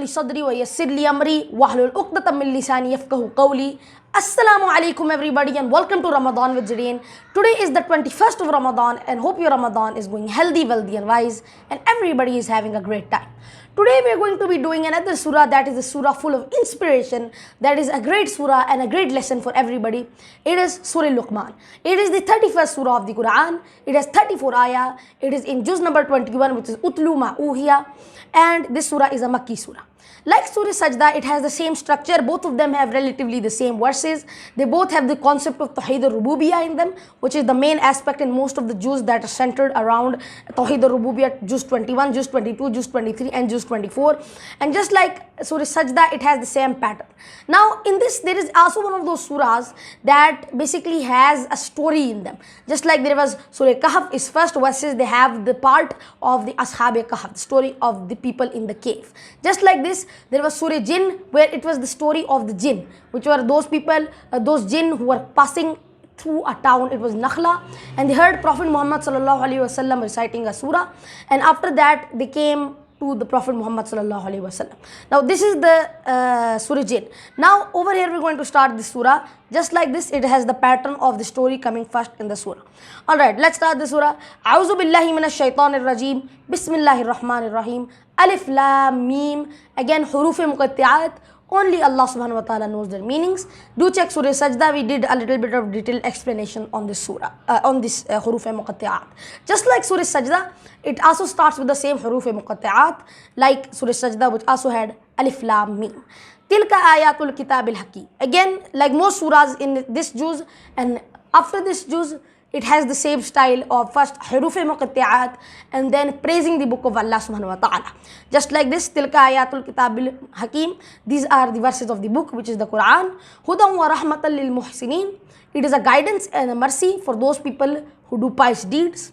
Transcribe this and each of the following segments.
li sadri wa yassir li amri wahlul 'uqdatam min lisani yafqahu qawli. Assalamu alaikum everybody and welcome to Ramadan with Zidane. Today is the 21st of Ramadan and hope your Ramadan is going healthy, wealthy and wise and everybody is having a great time. Today we are going to be doing another surah that is a surah full of inspiration, that is a great surah and a great lesson for everybody. It is Surah Luqman. It is the 31st surah of the Qur'an. It has 34 ayah. It is in juz number 21, which is Utlu ma uhiya, and this surah is a Makki surah. Like Surah Sajda, it has the same structure. Both of them have relatively the same verses. They both have the concept of Tawheed al-Rububiyyah in them, which is the main aspect in most of the juz that are centered around Tawheed al-Rububiyyah, juz 21, juz 22, juz 23 and juz 24. And just like Surah Sajda, it has the same pattern. Now in this, there is also one of those surahs that basically has a story in them. Just like there was Surah Kahf, its first verses, they have the part of the Ashab-e-Kahf, the story of the people in the cave. Just like this, there was Surah Jinn, where it was the story of the jinn, which were those people, those jinn who were passing through a town. It was Nakhla, and they heard Prophet Muhammad sallallahu alaihi wasallam reciting a surah, and after that they came to the Prophet Muhammad sallallahu alaihi wasallam. Now this is the Surah Jinn. Now over here we're going to start this surah. Just like this, it has the pattern of the story coming first in the surah. Alright, let's start the surah. A'udhu billahi minash shaitanir rajim. Bismillahir rahmanir rahim. Alif Lam Mim. Again, huruf-e muqatti'at. Only Allah subhanahu wa ta'ala knows their meanings. Do check Surah Sajda. We did a little bit of detailed explanation on this surah, on this huruf-e muqatti'at. Just like Surah Sajda, it also starts with the same huruf-e muqatti'at, like Surah Sajda, which also had Alif Lam Mim. Tilka ayatul kitabil hakim. Again, like most surahs in this juz, and after this juz, it has the same style of first huruf-e muqatti'at and then praising the book of Allah subhanahu wa ta'ala. Just like this, tilka ayatul kitabil hakim. These are the verses of the book, which is the Qur'an. Hudan wa rahmatan lil muhsinin. It is a guidance and a mercy for those people who do pious deeds.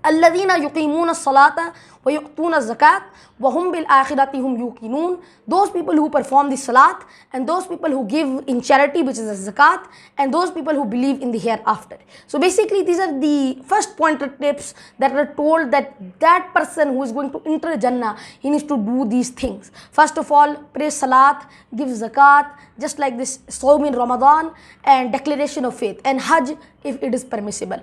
Alladhina yuqimuna as-salata wa yu'tuna az-zakat wa hum bil akhirati hum yuqinun. Those people who perform the salat and those people who give in charity, which is the zakat, and those people who believe in the hereafter. So basically these are the first pointer tips that are told that that person who is going to enter Jannah, he needs to do these things. First of all, pray salat, give zakat, just like this Sawm in Ramadan, and declaration of faith, and Hajj if it is permissible.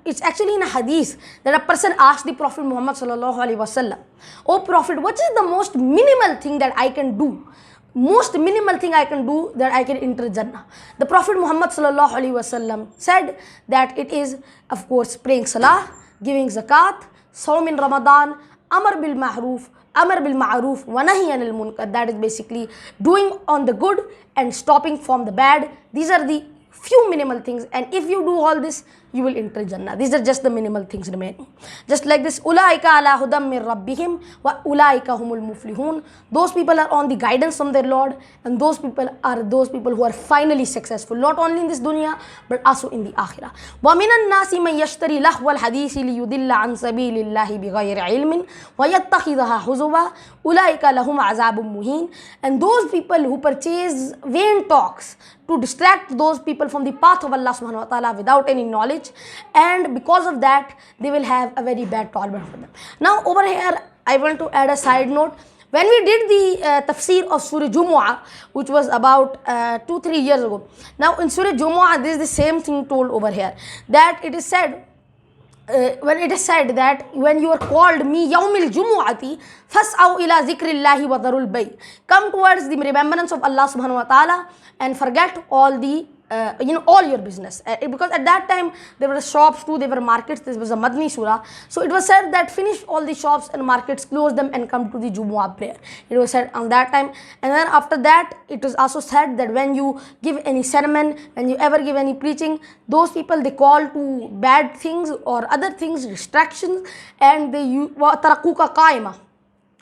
It's actually in a hadith that a person asked the Prophet Muhammad sallallahu alaihi wasallam, "Oh Prophet, what is the most minimal thing that I can do? Most minimal thing I can do that I can enter Jannah?" The Prophet Muhammad sallallahu alaihi wasallam said that it is, of course, praying salah, giving zakat, Sawm in Ramadan, amar bil ma'ruf wa nahy anil munkar. That is basically doing on the good and stopping from the bad. These are the few minimal things, and if you do all this, you will enter Jannah. These are just the minimal things remaining. Just like this, ulaika ala hudam min rabbihim wa ulaika humul muflihun. Those people are on the guidance from their Lord, and those people are those people who are finally successful, not only in this dunya but also in the akhirah. Wa minan nasi man yashtari lahwal hadisi liyudilla an sabilillahi bighayri ilmin wa yattakhidhaha huzuwa ulaika lahum azabun muhin. And those people who purchase vain talks to distract those people from the path of Allah subhanahu wa ta'ala without any knowledge, and because of that they will have a very bad torment for them. Now over here I want to add a side note. When we did the tafsir of Surah Jumu'ah, which was about 2-3 years ago, now in Surah Jumu'ah there is the same thing told over here, that it is said, when it is said that when you are called mi yawmil jumu'ati fas'au ila zikrillahi wa darul bay, come towards the remembrance of Allah subhanahu wa ta'ala and forget all the all your business, because at that time there were shops too, there were markets. This was a Madni surah, so it was said that finish all the shops and markets, close them and come to the Jumu'ah prayer. It was said on that time, and then after that it was also said that when you give any sermon, when you ever give any preaching, those people they call to bad things or other things, distractions, and they tarakuka qaima,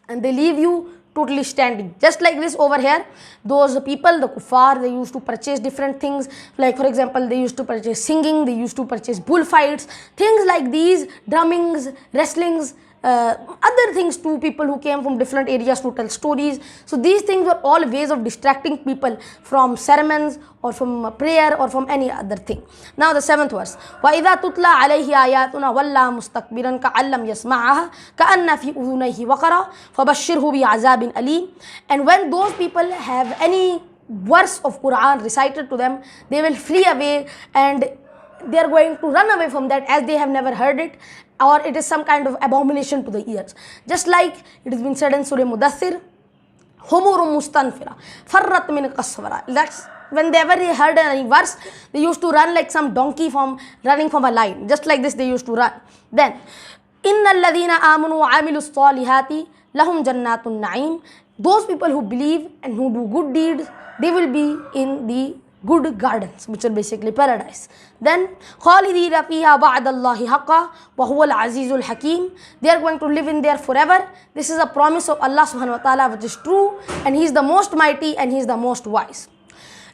and they leave you totally standing. Just like this over here, those people, the kuffar, they used to purchase different things, like for example they used to purchase singing, they used to purchase bullfights, things like these, drummings, wrestlings, other things too, people who came from different areas to tell stories. So these things were all ways of distracting people from sermons or from prayer or from any other thing. Now the 7th verse. وَإِذَا تُتْلَى عَلَيْهِ آيَاتُنَا وَلَّى مُسْتَكْبِرًا كَأَن لَّمْ يَسْمَعْهَا كَأَنَّ فِي أُذُنَيْهِ وَقْرًا فَبَشِّرْهُ بِعَذَابٍ أَلِيمٍ. And when those people have any verse of Qur'an recited to them, they will flee away and they are going to run away from that as they have never heard it, or it is some kind of abomination to the ears. Just like it has been said in Surah Mudaththir, Humurum mustanfira, farrat min qaswara. That's whenever they heard any verse, they used to run like some donkey from running from a lion. Just like this they used to run. Then, innal ladhina amanu wa amilus salihati lahum jannatun na'im. Those people who believe and who do good deeds, they will be in the good gardens, which are basically paradise. Then, خَالِدِينَ فِيهَا بَعْدَ اللَّهِ حَقًّا وَهُوَ الْعَزِيزُ الْحَكِيمُ. They are going to live in there forever. This is a promise of Allah subhanahu wa ta'ala which is true, and He is the most mighty and He is the most wise.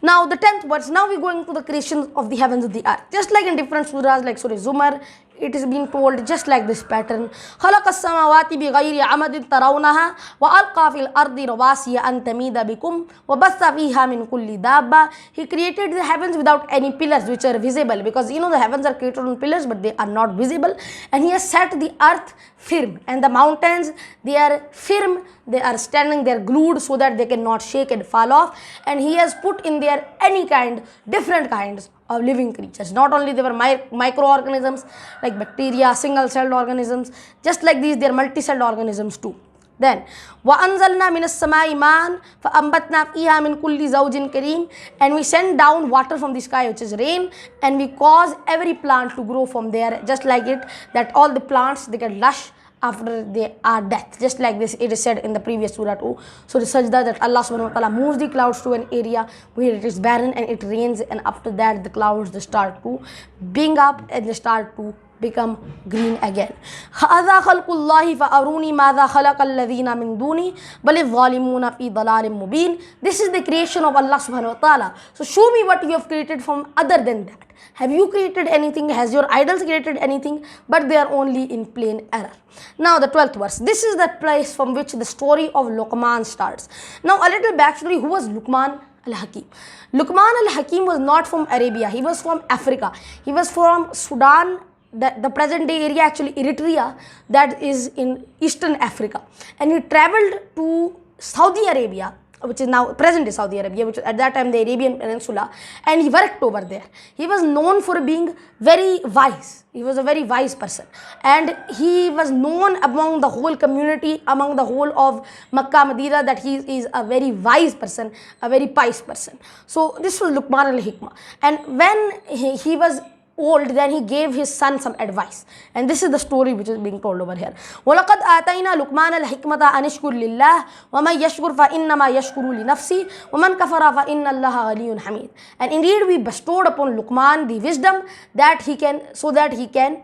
Now the 10th verse, now we are going to the creation of the heavens and the earth. Just like in different surahs like Surah Zumar, it is being told just like this pattern. خَلَقَ السَّمَاوَاتِ بِغَيْرِ عَمَدٍ تَرَوْنَهَا وَأَلْقَى فِي الْأَرْضِ رَوَاسِيَ أَن تَمِيدَ بِكُمْ وَبَثَّ فِيهَا مِنْ كُلِّ دَابَّةٍ. He created the heavens without any pillars which are visible, because you know the heavens are created on pillars but they are not visible. And He has set the earth firm, and the mountains, they are firm, they are standing, they are glued so that they cannot shake and fall off. And He has put in there any kind, different kinds of living creatures. Not only they were microorganisms like bacteria, single-celled organisms, just like these they are multi-celled organisms too. Then, وَأَنزَلْنَا مِنَ السَّمَاءِ مَاءً فَأَنبَتْنَا فِيهَا مِنْ كُلِّ زَوْجٍ كَرِيمٍ. And we send down water from the sky, which is rain, and we cause every plant to grow from there, just like it, that all the plants, they get lush after they are death. Just like this, it is said in the previous surah too. So the sajda, that Allah subhanahu wa ta'ala moves the clouds to an area where it is barren and it rains, and after that the clouds, they start to bring up and they start to become green again. هَذَا خَلْقُ اللَّهِ فَأَرُونِي مَاذَا خَلَقَ الَّذِينَ مِن دُونِي بَلِ الظَّالِمُونَ فِي ضَلَالٍ مُبِينٍ. This is the creation of Allah subhanahu wa ta'ala. So show me what you have created from other than that. Have you created anything? Has your idols created anything? But they are only in plain error. Now the 12th verse. This is the place from which the story of Luqman starts. Now a little backstory. Who was Luqman al-Hakim? Luqman al-Hakim was not from Arabia. He was from Africa. He was from Sudan, the present day area, actually Eritrea, that is in Eastern Africa. And he traveled to Saudi Arabia, which is now present day Saudi Arabia, which at that time the Arabian Peninsula, and he worked over there. He was known for being very wise. He was a very wise person, and he was known among the whole community, among the whole of Makkah, Medina, that he is a very wise person, a very pious person. So this was Luqman al-Hikmah. And when he was old, then he gave his son some advice, and this is the story which is being told over here. وَلَقَدْ آتَيْنَا لُقْمَانَ الْحِكْمَةَ أَنِ اشْكُرْ لِلَّهِ وَمَنْ يَشْكُرْ فَإِنَّمَا يَشْكُرُ لِنَفْسِهِ وَمَنْ كَفَرَ فَإِنَّ اللَّهَ غَنِيٌّ حَمِيدٌ. And indeed we bestowed upon Luqman the wisdom that he can, so that he can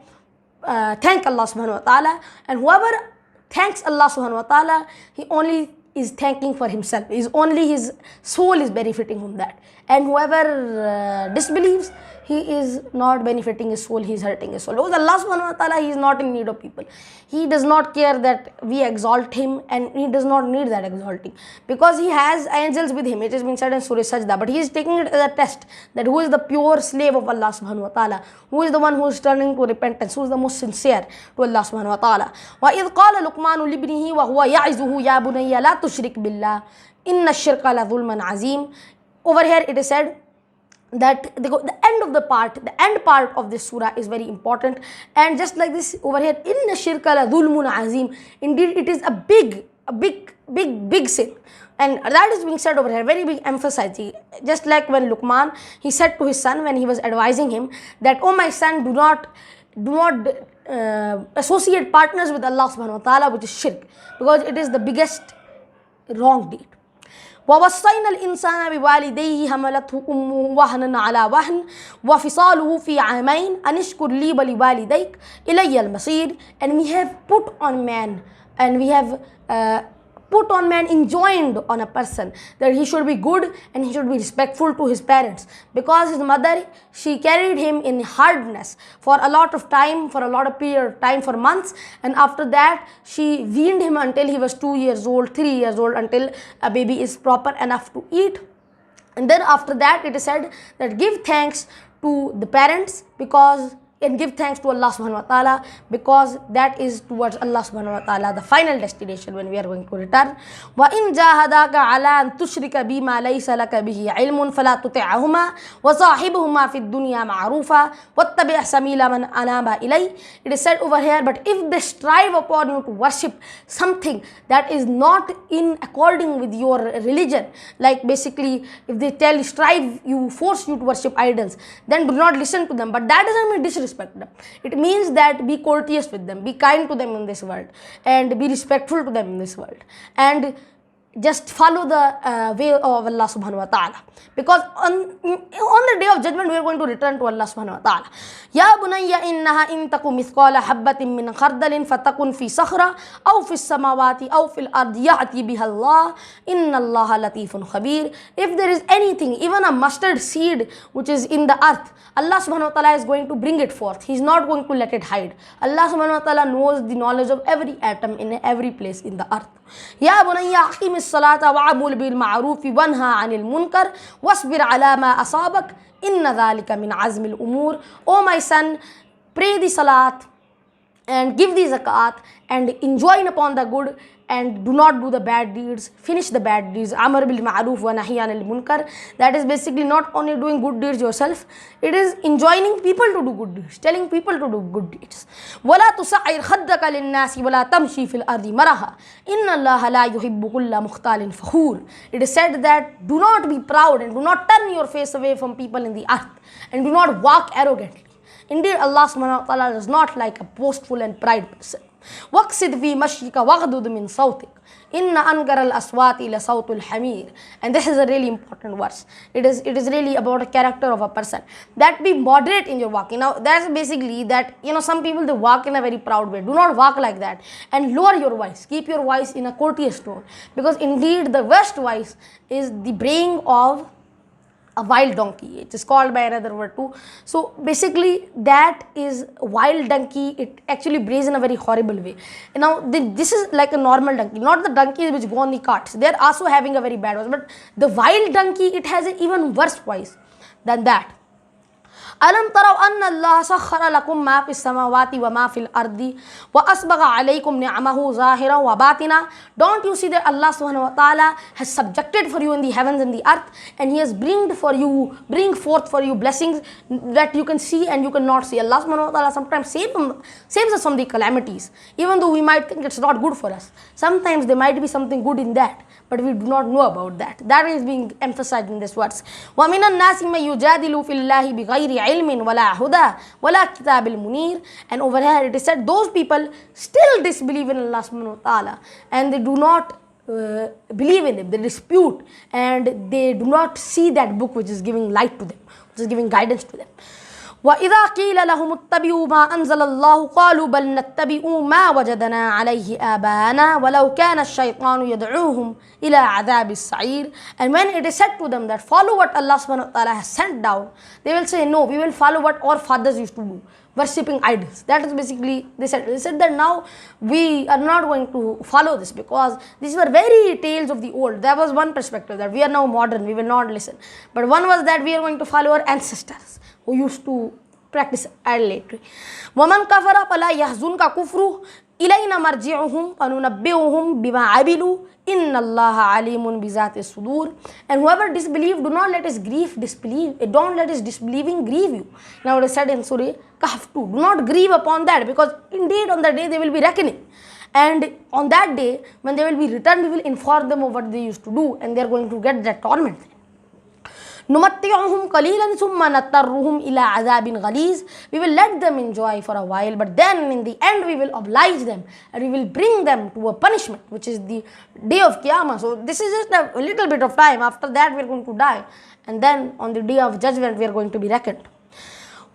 thank Allah subhanahu wa ta'ala, and whoever thanks Allah subhanahu wa ta'ala, he only is thanking for himself. Only his soul is benefiting from that, and whoever disbelieves, he is not benefiting his soul, he is hurting his soul. Because Allah subhanahu wa ta'ala, he is not in need of people. He does not care that we exalt him, and he does not need that exalting, because he has angels with him. It has been said in Surah Sajda, but he is taking it as a test, that who is the pure slave of Allah subhanahu wa ta'ala, who is the one who is turning to repentance, who is the most sincere to Allah subhanahu wa ta'ala. وَإِذْ قَالَ لُقْمَانُ لِابْنِهِ وَهُوَ يَعِظُهُ يَا بُنَيَّ لَا تُشْرِكْ بِاللَّهِ إِنَّ الشِّرْكَ لَظُلْمٌ عَظِيمٌ. Over here it is said that the end part of this surah is very important, and just like this over here, inna shirka la dhulmun azim, indeed it is a big sin, and that is being said over here, very big emphasizing. Just like when Luqman, he said to his son when he was advising him that, oh my son, do not associate partners with Allah subhanahu wa ta'ala, which is shirk, because it is the biggest wrong deed. وَوَصَّيْنَا الْإِنسَانَ بِوَالِدَيْهِ حَمَلَتْهُ أُمُّهُ وَهْنًا عَلَى وَهْنٍ وَفِصَالُهُ فِي عَامَيْنِ أَنِ اشْكُرْ لِي وَلِوَالِدَيْكَ إِلَيَّ الْمَصِيرُ. And we have put on man, and we have put on man, enjoined on a person that he should be good and he should be respectful to his parents, because his mother, she carried him in hardness for a lot of time, for a lot of period of time, for months, and after that she weaned him until he was 2 years old, 3 years old, until a baby is proper enough to eat. And then after that it is said that give thanks to the parents, because and give thanks to Allah subhanahu wa ta'ala, because that is towards Allah subhanahu wa ta'ala the final destination when we are going to return. وَإِن جَاهَدَاكَ عَلَىٰ أَن تُشْرِكَ بِمَا لَيْسَ لَكَ بِهِ عِلْمٌ فَلَا تُطِعْهُمَا وَصَاحِبْهُمَا فِي الدُّنْيَا مَعْرُوفًا وَاتَّبِعْ سَبِيلَ مَنْ أَنَابَ إِلَيَّ. It is said over here, but if they strive upon you to worship something that is not in according with your religion, like basically if they strive you, force you to worship idols, then do not listen to them. But that doesn't mean disrespect them. It means that be courteous with them, be kind to them in this world, and be respectful to them in this world, and just follow the way of Allah subhanahu wa ta'ala, because on the day of judgment we are going to return to Allah subhanahu wa ta'ala. Ya bunayya innaha in taku mithqala habbatin min khardalin fatakun fi sakhra aw fi samawati aw fil ardi ya'ti biha Allah inna Allah latifun khabir. If there is anything, even a mustard seed which is in the earth, Allah subhanahu wa ta'ala is going to bring it forth. He is not going to let it hide. Allah subhanahu wa ta'ala knows the knowledge of every atom in every place in the earth. Ya bunayya aqimis salata wa'amul bil ma'ruf wanha 'anil munkar wasbir 'ala ma asabak inna dhalika min azmil umur. O my son, pray the salat and give the zakat and enjoin upon the good, and do not do the bad deeds, finish the bad deeds. Amar bil ma'ruf wa nahy anil munkar. That is basically not only doing good deeds yourself, it is enjoining people to do good deeds, telling people to do good deeds. Wala tusa'ir khaddaka lin nasi wala tamshi fil ardi maraha inna Allah la yuhibbu kulla mukhtalin fakhur. It is said that do not be proud and do not turn your face away from people in the earth, and do not walk arrogantly. Indeed, Allah subhanahu wa ta'ala does not like a boastful and pride person. وَقْصِدْ فِي مَشْيِكَ وَغْضُضْ مِنْ صَوْتِكَ إِنَّ أَنْكَرَ الْأَصْوَاتِ لَصَوْتُ الْحَمِيرِ. And this is a really important verse. It is really about a character of a person. That be moderate in your walking. Now that's basically that, some people, they walk in a very proud way. Do not walk like that, and lower your voice. Keep your voice in a courteous tone, because indeed the worst voice is the braying of a wild donkey. It is called by another word too. So basically that is wild donkey. It actually brays in a very horrible way. Now this is like a normal donkey, not the donkeys which go on the carts. They are also having a very bad voice, but the wild donkey, it has an even worse voice than that. ألم تروا أن الله سخر لكم ما في السماوات وما في الأرض وأسبغ عليكم نعمه ظاهرا وباطنا. Don't you see that Allah subhanahu wa ta'ala has subjected for you in the heavens and the earth, and He has bring forth for you blessings that you can see and you cannot see. Allah subhanahu wa ta'ala sometimes saves us from the calamities, even though we might think it's not good for us. Sometimes there might be something good in that, but we do not know about that. That is being emphasized in this verse. وَمِنَ النَّاسِ مَن يُجَادِلُ فِي اللَّهِ بِغَيْرِ عِلْمٍ وَلَا هُدًى وَلَا كِتَابٍ مُنِيرٍ. And over here it is said those people still disbelieve in Allah subhanahu wa ta'ala, and they do not believe in Him. They dispute, and they do not see that book which is giving light to them, which is giving guidance to them. وَإِذَا قِيلَ لَهُمُ اتَّبِعُوا مَا أَنزَلَ اللَّهُ قَالُوا بَلْ نَتَّبِعُ مَا وَجَدْنَا عَلَيْهِ آبَاءَنَا وَلَوْ كَانَ الشَّيْطَانُ يَدْعُوهُمْ إِلَىٰ عَذَابِ السَّعِيرِ. And when it is said to them that follow what Allah subhanahu wa ta'ala has sent down, they will say, no, we will follow what our fathers used to do, worshipping idols. That is basically, they said that now we are not going to follow this, because these were very tales of the old. There was one perspective that we are now modern, we will not listen. But one was that we are going to follow our ancestors who used to practice idolatry. وَمَنْ كَفَرَ فَلَا يَحْزُنْكَ كُفْرُهُ إِلَيْنَا مَرْجِعُهُمْ فَنُنَبِّئُهُمْ بِمَا عَمِلُوا إِنَّ اللَّهَ عَلِيمٌ بِذَاتِ الصُّدُورِ. And whoever disbelieve, do not let his don't let his disbelieving grieve you. Now it is said in Surah Kahf 2, do not grieve upon that, because indeed on that day they will be reckoning. And on that day, when they will be returned, we will inform them of what they used to do, and they are going to get that torment. نُمَتِّعُهُمْ قَلِيلًا ثُمَّ نَضْطَرُّهُمْ إِلَىٰ عَذَابٍ غَلِيظٍ. We will let them enjoy for a while, but then in the end we will oblige them, and we will bring them to a punishment, which is the day of Qiyamah. So this is just a little bit of time. After that we are going to die, and then on the day of judgment we are going to be reckoned.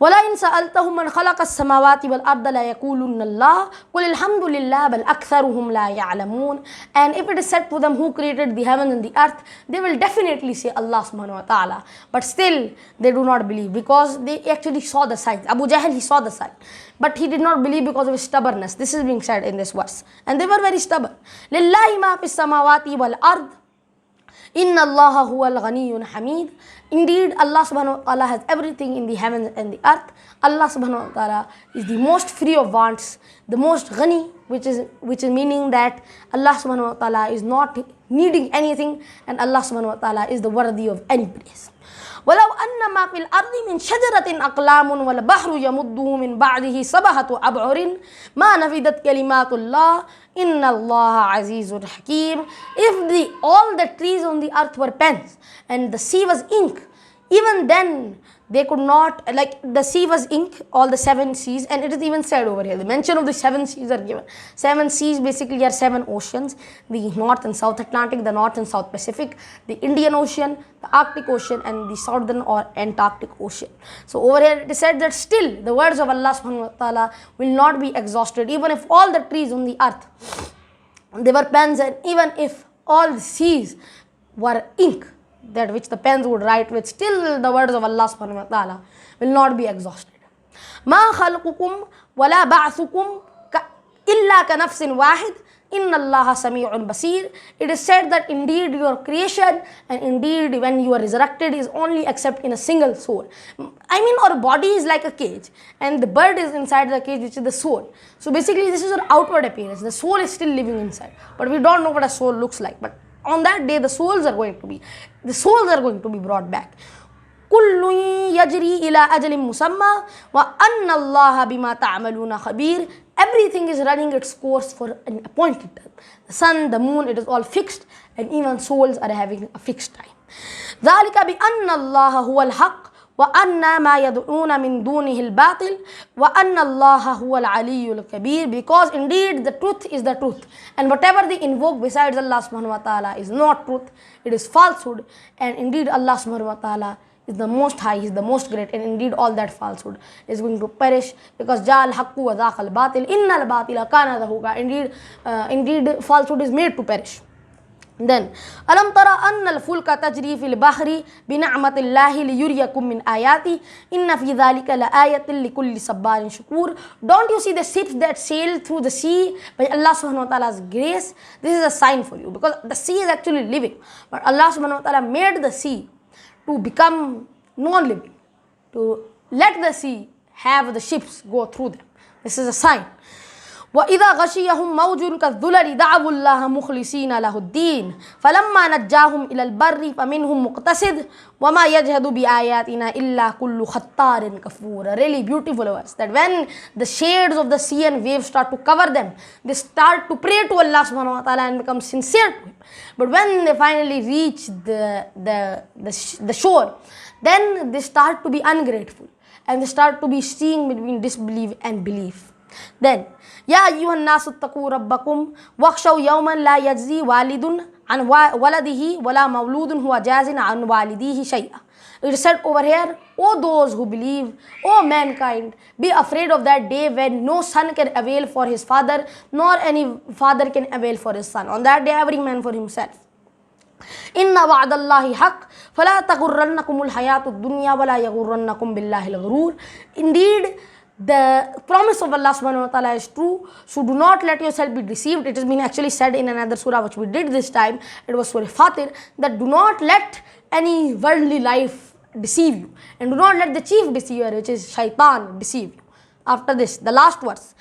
وَلَئِنْ سَأَلْتَهُمْ مَنْ خَلَقَ السَّمَاوَاتِ وَالْأَرْضَ لَيَقُولُنَّ اللَّهُ قُلِ الْحَمْدُ لِلَّهِ بَلْ أَكْثَرُهُمْ لَا يَعْلَمُونَ. And if it is said to them, who created the heaven and the earth, they will definitely say Allah subhanahu wa ta'ala. But still they do not believe, because they actually saw the signs. Abu Jahl, he saw the sign, but he did not believe because of his stubbornness. This is being said in this verse, and they were very stubborn. لِلَّهِ مَا فِي السَّمَاوَاتِ وَالْأَرْضِ Inna Allah huwal ghaniyyun hamid. Indeed, Allah subhanahu wa ta'ala has everything in the heavens and the earth. Allah subhanahu wa ta'ala is the most free of wants, the most ghani, which is meaning that Allah subhanahu wa ta'ala is not needing anything, and Allah subhanahu wa ta'ala is the worthy of any praise. وَلَوْ أَنَّ مَا فِي الْأَرْضِ مِنْ شَجَرَةٍ أَقْلَامٌ وَالْبَحْرُ يَمُدُّهُ مِنْ بَعْدِهِ سَبْعَةُ أَبْحُرٍ مَا نَفِدَتْ كَلِمَاتُ اللَّهِ إِنَّ اللَّهَ عَزِيزٌ حَكِيمٌ. If all the trees on the earth were pens and the sea was ink, even then they could not, like the sea was ink, all the 7 seas, and it is even said over here, the mention of the 7 seas are given. 7 seas basically are 7 oceans, the North and South Atlantic, the North and South Pacific, the Indian Ocean, the Arctic Ocean, and the Southern or Antarctic Ocean. So over here it is said that still the words of Allah subhanahu wa ta'ala will not be exhausted, even if all the trees on the earth, they were pens, and even if all the seas were ink, that which the pens would write with, still the words of Allah subhanahu wa ta'ala will not be exhausted. مَا خَلْقُكُمْ وَلَا بَعْثُكُمْ إِلَّا كَنَفْسٍ وَاحِدٍ إِنَّ اللَّهَ سَمِيعٌ بَصِيرٌ. It is said that indeed your creation and indeed when you are resurrected is only except in a single soul. I mean, our body is like a cage, and the bird is inside the cage, which is the soul. So basically this is our outward appearance. The soul is still living inside, but we don't know what a soul looks like. But on that day the souls are going to be brought back. كُلٌّ يَجْرِي إِلَىٰ أَجَلٍ مُّسَمًّى وَأَنَّ اللَّهَ بِمَا تَعْمَلُونَ خَبِيرٌ. Everything is running its course for an appointed time. The sun, the moon, it is all fixed, and even souls are having a fixed time. ذَلِكَ بِأَنَّ اللَّهَ هُوَ الْحَقُّ وَأَنَّ مَا يَدْعُونَ مِن دُونِهِ الْبَاطِلُ وَأَنَّ اللَّهَ هُوَ الْعَلِيُّ الْكَبِيرُ. Because indeed the truth is the truth, and whatever they invoke besides Allah subhanahu wa ta'ala is not truth, it is falsehood, and indeed Allah subhanahu wa ta'ala is the most high, he is the most great, and indeed all that falsehood is going to perish, because جَاءَ الْحَقُّ وَذَاقَ الْبَاطِلُ إِنَّ الْبَاطِلَ كَانَ زَهُوقًا. Indeed falsehood is made to perish. Then أَلَمْ تَرَ أَنَّ الْفُلْكَ تَجْرِي فِي الْبَحْرِ بِنِعْمَةِ اللَّهِ لِيُرِيَكُم مِّنْ آيَاتِهِ إِنَّ فِي ذَلِكَ لَآيَةً لِكُلِّ صَبَّارٍ شَكُورٍ. Don't you see the ships that sail through the sea by Allah subhanahu wa ta'ala's grace? This is a sign for you, because the sea is actually living, but Allah subhanahu wa ta'ala made the sea to become non-living, to let the sea have the ships go through them. This is a sign. وَإِذَا غَشِيَهُمْ مَوْجٌ كَالظُّلَلِ دَعَوُا اللَّهَ مُخْلِصِينَ لَهُ الدِّينَ فَلَمَّا نَجَّاهُمْ إِلَى الْبَرِّ فَمِنْهُمْ مُقْتَصِدٌ وَمَا يَجْهَدُ بِآيَاتِنَا إِلَّا كُلُّ خَطَّارٍ كَفُورٍ. A really beautiful verse, that when the shades of the sea and waves start to cover them, they start to pray to Allah subhanahu wa ta'ala and become sincere to Him. But when they finally reach the shore, then they start to be ungrateful, and they start to be seeing between disbelief and belief. Then يا أيها الناس اتقوا ربكم واخشوا يوما لا يجزي والد عن ولده ولا مولود هو جاز عن والديه شيئا. It is said over here, O those who believe, O mankind, be afraid of that day when no son can avail for his father, nor any father can avail for his son. On that day, every man for himself. إِنَّ وَعْدَ اللَّهِ حَقٌّ فَلَا تَغُرَّنَّكُمُ الْحَيَاةُ الدُّنْيَا وَلَا يَغُرَّنَّكُمْ بِاللَّهِ الْغَرُورُ. Indeed, the promise of Allah subhanahu wa ta'ala is true, so do not let yourself be deceived. It has been actually said in another surah which we did this time, it was Surah Fatir, that do not let any worldly life deceive you, and do not let the chief deceiver, which is shaitan, deceive you. After this, the last verse,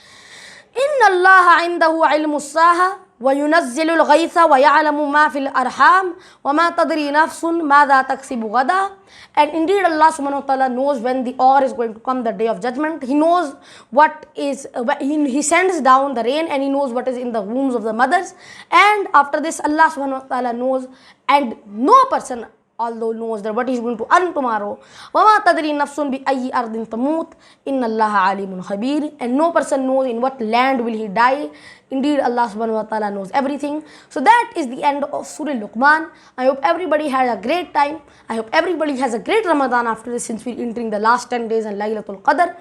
إِنَّ اللَّهَ عِنْدَهُ عِلْمُ السَّاعَةِ وَيُنَزِّلُ الْغَيْثَ وَيَعْلَمُ مَا فِي الْأَرْحَامِ وَمَا تَدْرِي نَفْسٌ مَاذَا تَكْسِبُ غَدًا. And indeed Allah subhanahu wa ta'ala knows when the hour is going to come, the day of judgment. He knows what is, He sends down the rain, and He knows what is in the wombs of the mothers. And after this, Allah subhanahu wa ta'ala knows, and no person although knows that what he's going to earn tomorrow. وَمَا تَدْرِي نَفْسٌ بِأَيِّ أَرْضٍ تَمُوتُ إِنَّ اللَّهَ عَلِيمٌ خَبِيرٌ. And no person knows in what land will he die. Indeed, Allah subhanahu wa ta'ala knows everything. So that is the end of Surah Luqman. I hope everybody had a great time. I hope everybody has a great Ramadan after this, since we're entering the last 10 days and Laylatul Qadr.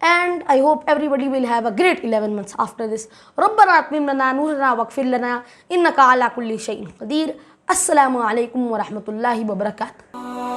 And I hope everybody will have a great 11 months after this. رَبَّنَا أَتْمِمْ لَنَا نُورَنَا وَاغْفِرْ لَنَا إِنَّكَ عَلَى كُلِّ شَيْءٍ قَدِيرٌ. Assalamu alaikum wa rahmatullahi wa barakatuh.